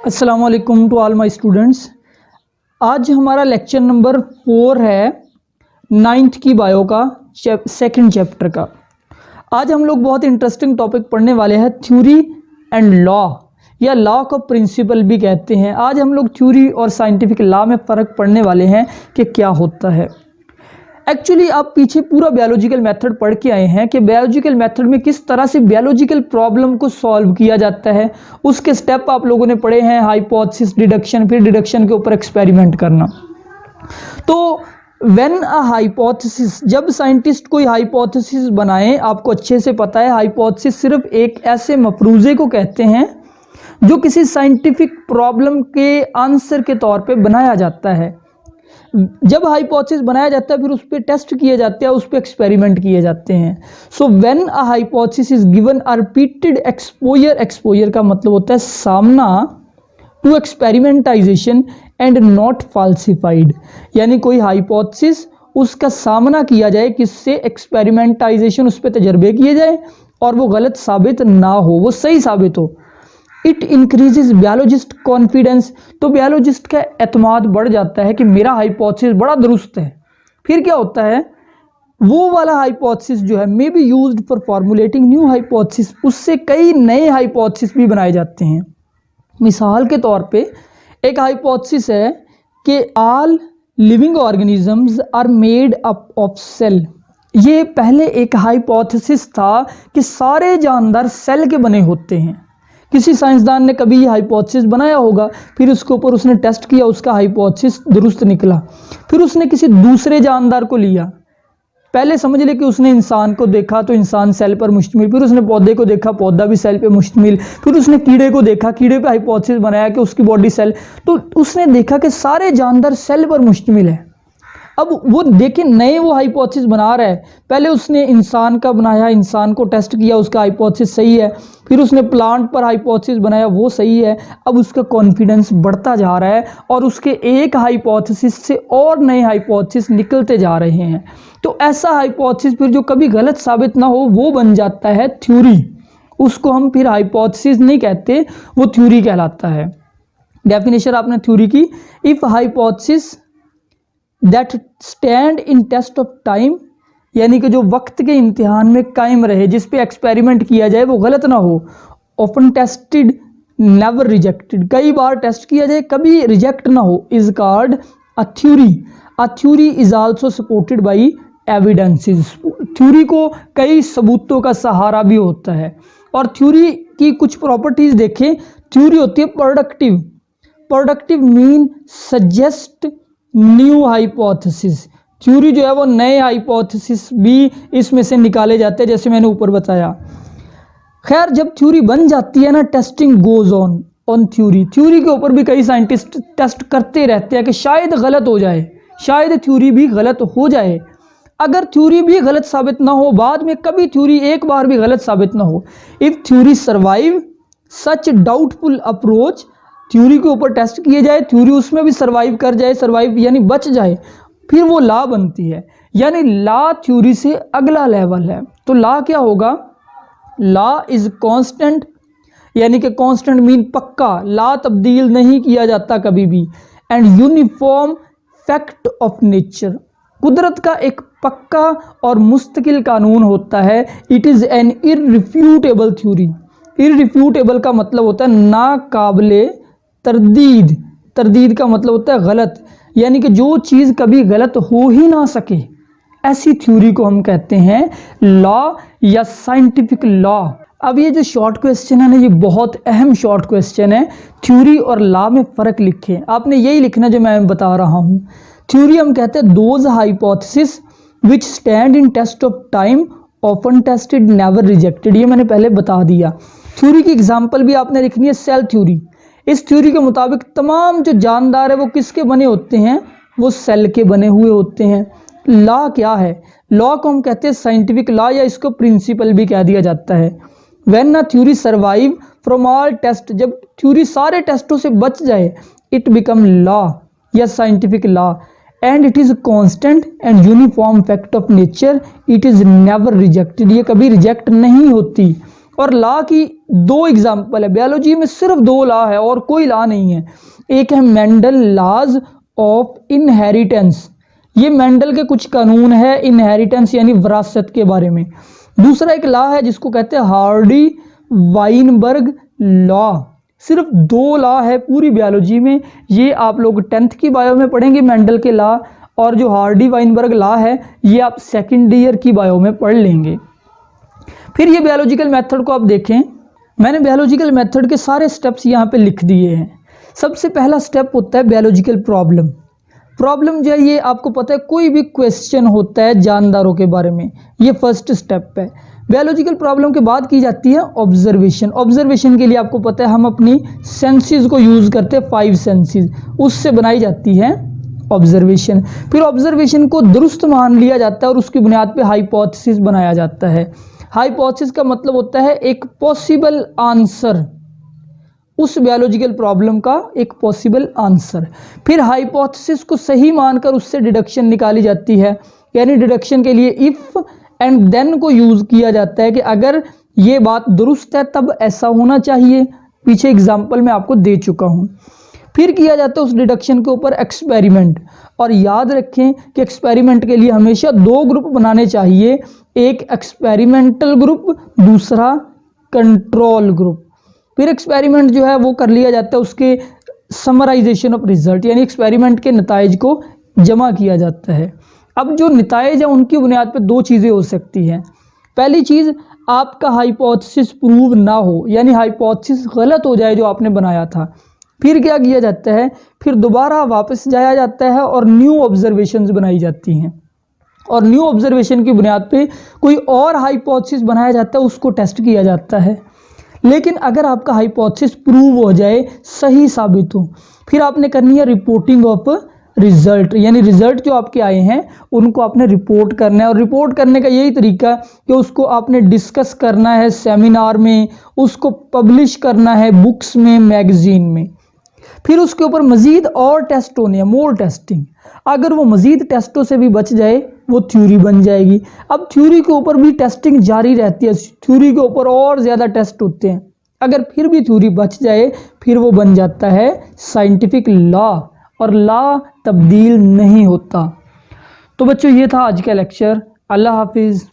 अस्सलाम वालेकुम to all my students. आज हमारा लेक्चर नंबर 4 है 9th की बायो का सेकंड चैप्टर का। आज हम लोग बहुत इंटरेस्टिंग टॉपिक पढ़ने वाले हैं, थ्योरी एंड लॉ या लॉ का प्रिंसिपल भी कहते हैं। आज हम लोग थ्योरी और साइंटिफिक लॉ में फ़र्क पढ़ने वाले हैं कि क्या होता है। एक्चुअली आप पीछे पूरा बायोलॉजिकल मेथड पढ़ के आए हैं कि बायोलॉजिकल मेथड में किस तरह से बायोलॉजिकल प्रॉब्लम को सॉल्व किया जाता है। उसके स्टेप आप लोगों ने पढ़े हैं, हाइपोथेसिस, डिडक्शन, फिर डिडक्शन के ऊपर एक्सपेरिमेंट करना। तो व्हेन अ हाइपोथेसिस, जब साइंटिस्ट कोई हाइपोथेसिस बनाए, आपको अच्छे से पता है हाइपोथेसिस सिर्फ एक ऐसे मफरूज़े को कहते हैं जो किसी साइंटिफिक प्रॉब्लम के आंसर के तौर पे बनाया जाता है। जब हाइपोथेसिस बनाया जाता है फिर उस पर टेस्ट किए जाते हैं, उस पर एक्सपेरिमेंट किए जाते हैं। So when a hypothesis is given a repeated exposure, exposure का मतलब होता है सामना, टू एक्सपेरिमेंटाइजेशन एंड नॉट फाल्सिफाइड, यानी कोई हाइपोथेसिस उसका सामना किया जाए, किससे? एक्सपेरिमेंटाइजेशन, उस पर तजर्बे किए जाए और वो गलत साबित ना हो, वो सही साबित हो। इट इंक्रीजेज बायोलॉजिस्ट कॉन्फिडेंस, तो बायोलॉजिस्ट का एतमाद बढ़ जाता है कि मेरा हाइपोथेसिस बड़ा दुरुस्त है। फिर क्या होता है, वो वाला हाइपोथेसिस जो है may be used for formulating new hypothesis, उससे कई नए हाइपोथेसिस भी बनाए जाते हैं। मिसाल के तौर पे एक हाइपोथेसिस है कि all living organisms are made up of cell. ये पहले एक हाइपोथेसिस था कि सारे जानदार सेल के बने होते हैं। किसी साइंसदान ने कभी ये हाइपोथेसिस बनाया होगा, फिर उसके ऊपर उसने टेस्ट किया, उसका हाइपोथेसिस दुरुस्त निकला। फिर उसने किसी दूसरे जानदार को लिया, पहले समझ ले कि उसने इंसान को देखा तो इंसान सेल पर मुश्तमिल, फिर उसने पौधे को देखा, पौधा भी सेल पे मुश्तमिल, फिर उसने कीड़े को देखा, कीड़े पे हाइपोथेसिस बनाया कि उसकी बॉडी सेल, तो उसने देखा कि सारे जानदार सेल पर मुश्तमिल है। अब वो देखिए नए वो हाइपोथेसिस बना रहा है। पहले उसने इंसान का बनाया, इंसान को टेस्ट किया, उसका हाइपोथेसिस सही है। फिर उसने प्लांट पर हाइपोथेसिस बनाया, वो सही है। अब उसका कॉन्फिडेंस बढ़ता जा रहा है और उसके एक हाइपोथेसिस से और नए हाइपोथेसिस निकलते जा रहे हैं। तो ऐसा हाइपोथेसिस फिर जो कभी गलत साबित ना हो वो बन जाता है थ्योरी। उसको हम फिर हाइपोथेसिस नहीं कहते, वो थ्योरी कहलाता है। डेफिनेशन आपने थ्योरी की, if hypothesis that stand in test of time, यानी कि जो वक्त के इम्तिहान में कायम रहे, जिस पे एक्सपेरिमेंट किया जाए वो गलत ना हो। ऑफन टेस्टेड नेवर रिजेक्टेड, कई बार टेस्ट किया जाए कभी रिजेक्ट ना हो, is called a theory. A theory is also supported by evidences, theory को कई सबूतों का सहारा भी होता है। और थ्योरी की कुछ प्रॉपर्टीज देखें। थ्योरी होती है productive, productive mean suggest new hypothesis. Theory जो है वो नए हाइपोथेसिस भी इसमें से निकाले जाते हैं, जैसे मैंने ऊपर बताया। खैर जब थ्योरी बन जाती है ना, testing goes on theory. Theory के ऊपर भी कई साइंटिस्ट टेस्ट करते रहते हैं कि शायद गलत हो जाए, शायद थ्योरी भी गलत हो जाए। अगर थ्योरी भी गलत साबित ना हो, बाद में कभी थ्योरी एक बार भी गलत साबित ना हो, if theory survive such doubtful approach, theory के ऊपर टेस्ट किए जाए, थ्योरी उसमें भी सर्वाइव कर जाए, सर्वाइव यानी बच जाए, फिर वो लॉ बनती है। यानी लॉ थ्योरी से अगला लेवल है। तो लॉ क्या होगा? लॉ इज कांस्टेंट, यानी कि कांस्टेंट मीन पक्का, लॉ तब्दील नहीं किया जाता कभी भी। And uniform fact of nature, कुदरत का एक पक्का और मुस्तकिल कानून होता है। It is an irrefutable theory. Irrefutable का मतलब होता है नाकाबिले तरदीद, तरदीद का मतलब होता है गलत, यानी कि जो चीज़ कभी गलत हो ही ना सके, ऐसी थ्योरी को हम कहते हैं लॉ या साइंटिफिक लॉ। अब ये जो शॉर्ट क्वेश्चन है ना, ये बहुत अहम शॉर्ट क्वेश्चन है। थ्योरी और लॉ में फ़र्क लिखें, आपने यही लिखना जो मैं बता रहा हूँ। थ्योरी हम कहते हैं those hypothesis which stand in test of time, often tested never rejected, ये मैंने पहले बता दिया। थ्योरी की एग्जाम्पल भी आपने लिखनी है, सेल थ्योरी। इस थ्योरी के मुताबिक तमाम जो जानदार है वो किसके बने होते हैं? वो सेल के बने हुए होते हैं। लॉ क्या है? लॉ को हम कहते हैं साइंटिफिक लॉ, या इसको प्रिंसिपल भी कह दिया जाता है। When a theory survive from all test, जब थ्योरी सारे टेस्टों से बच जाए, इट बिकम लॉ या scientific law. And it is constant and uniform fact of nature, it is never rejected, ये कभी रिजेक्ट नहीं होती। और लॉ की दो एग्जाम्पल है, बायोलॉजी में सिर्फ दो लॉ है और कोई लॉ नहीं है। एक है मेंडल लॉज ऑफ इनहेरिटेंस, ये मेंडल के कुछ कानून है इनहेरिटेंस यानी विरासत के बारे में। दूसरा एक लॉ है जिसको कहते हैं हार्डी वाइनबर्ग लॉ। सिर्फ दो लॉ है पूरी बायोलॉजी में, ये आप लोग 10th की बायो में पढ़ेंगे मेंडल के लॉ, और जो हार्डी वाइनबर्ग लॉ है ये आप सेकेंड ईयर की बायो में पढ़ लेंगे। फिर ये बायोलॉजिकल मेथड को आप देखें, मैंने बायोलॉजिकल मेथड के सारे स्टेप्स यहाँ पे लिख दिए हैं। सबसे पहला स्टेप होता है बायोलॉजिकल प्रॉब्लम। प्रॉब्लम जो है ये आपको पता है कोई भी क्वेश्चन होता है जानदारों के बारे में, ये फर्स्ट स्टेप है। बायोलॉजिकल प्रॉब्लम के बाद की जाती है ऑब्जर्वेशन। ऑब्जर्वेशन के लिए आपको पता है हम अपनी सेंसेस को यूज़ करते हैं, 5 सेंसेस, उससे बनाई जाती है ऑब्जर्वेशन। फिर ऑब्जर्वेशन को दुरुस्त मान लिया जाता है और उसकी बुनियाद पे हाइपोथेसिस बनाया जाता है। हाइपोथेसिस का मतलब होता है एक पॉसिबल आंसर, उस बायोलॉजिकल प्रॉब्लम का एक पॉसिबल आंसर। फिर हाइपोथेसिस को सही मानकर उससे डिडक्शन निकाली जाती है, यानी डिडक्शन के लिए इफ़ एंड देन को यूज़ किया जाता है कि अगर ये बात दुरुस्त है तब ऐसा होना चाहिए। पीछे एग्जाम्पल मैं आपको दे चुका हूँ। फिर किया जाता है उस डिडक्शन के ऊपर एक्सपेरिमेंट, और याद रखें कि एक्सपेरिमेंट के लिए हमेशा 2 ग्रुप बनाने चाहिए, एक एक्सपेरिमेंटल ग्रुप, दूसरा कंट्रोल ग्रुप। फिर एक्सपेरिमेंट जो है वो कर लिया जाता है, उसके समराइजेशन ऑफ रिजल्ट यानी एक्सपेरिमेंट के नताइज को जमा किया जाता है। अब जो नताइज है उनकी बुनियाद पर 2 चीज़ें हो सकती हैं। पहली चीज़, आपका हाइपोथेसिस प्रूव ना हो, यानी हाइपोथेसिस गलत हो जाए जो आपने बनाया था। फिर क्या किया जाता है, फिर दोबारा वापस जाया जाता है और न्यू ऑब्जर्वेशंस बनाई जाती हैं, और न्यू ऑब्जर्वेशन की बुनियाद पे कोई और हाइपोथेसिस बनाया जाता है, उसको टेस्ट किया जाता है। लेकिन अगर आपका हाइपोथेसिस प्रूव हो जाए, सही साबित हो, फिर आपने करनी है रिपोर्टिंग ऑफ रिजल्ट, यानी रिजल्ट जो आपके आए हैं उनको आपने रिपोर्ट करना है। और रिपोर्ट करने का यही तरीका कि उसको आपने डिस्कस करना है सेमिनार में, उसको पब्लिश करना है बुक्स में, मैगजीन में। फिर उसके ऊपर मज़ीद और टेस्ट होने हैं, मोर टेस्टिंग। अगर वो मज़ीद टेस्टों से भी बच जाए वो थ्योरी बन जाएगी। अब थ्योरी के ऊपर भी टेस्टिंग जारी रहती है, थ्योरी के ऊपर और ज़्यादा टेस्ट होते हैं। अगर फिर भी थ्योरी बच जाए फिर वो बन जाता है साइंटिफिक लॉ, और लॉ तब्दील नहीं होता। तो बच्चों ये था आज का लेक्चर। अल्लाह हाफिज़।